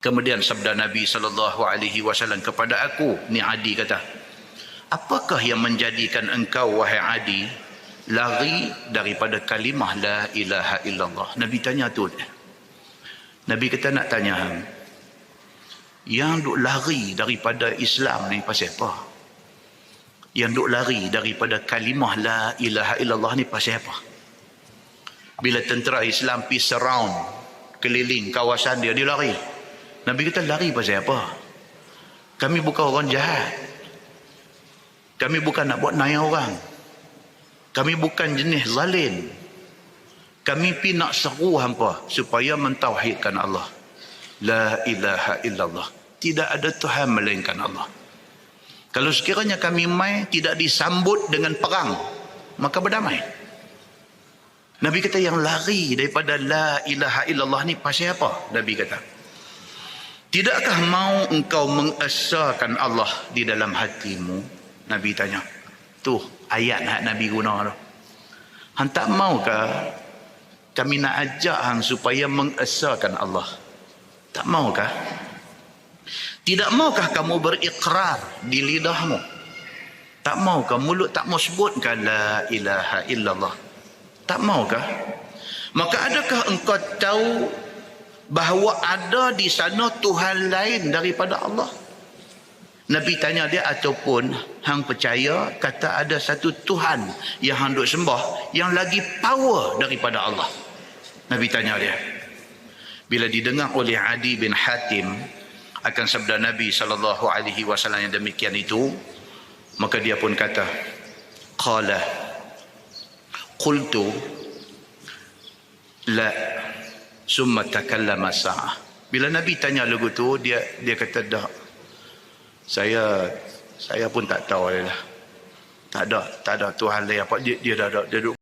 Kemudian sabda Nabi SAW kepada aku, ni Adi kata, apakah yang menjadikan engkau wahai Adi lari daripada kalimah la ilaha illallah? Nabi tanya tu. Nabi kata nak tanya hang, yang duk lari daripada Islam ni pasal apa? Yang duk lari daripada kalimah la ilaha illallah ni pasal apa? Bila tentera Islam pergi surround keliling kawasan dia lari. Nabi kata lari pasal apa? Kami bukan orang jahat. Kami bukan nak buat naya orang. Kami bukan jenis zalim. Kami pergi nak seru hampa supaya mentauhidkan Allah. La ilaha illallah. Tidak ada Tuhan melainkan Allah. Kalau sekiranya kami mai tidak disambut dengan perang, maka berdamai. Nabi kata yang lari daripada la ilaha illallah ni pasal apa? Nabi kata, tidakkah mau engkau mengesahkan Allah di dalam hatimu? Nabi tanya. Tu ayat yang Nabi guna tu. Hang tak maukah kami nak ajak hang supaya mengesahkan Allah? Tak maukah? Tidak maukah kamu berikrar di lidahmu? Tak maukah mulut tak mau sebutkan la ilaha illallah? Tak maukah? Maka adakah engkau tahu bahawa ada di sana Tuhan lain daripada Allah? Nabi tanya dia, ataupun hang percaya kata ada satu Tuhan yang hang duk sembah yang lagi power daripada Allah? Nabi tanya dia. Bila didengar oleh Adi bin Hatim akan sabda Nabi SAW yang demikian itu, maka dia pun kata, qala qultu la summa takallama sa'ah. Bila Nabi tanya lagu tu, dia kata dah, saya pun tak tahu lah. Tak ada Tuhan lain apa. Dia dah duduk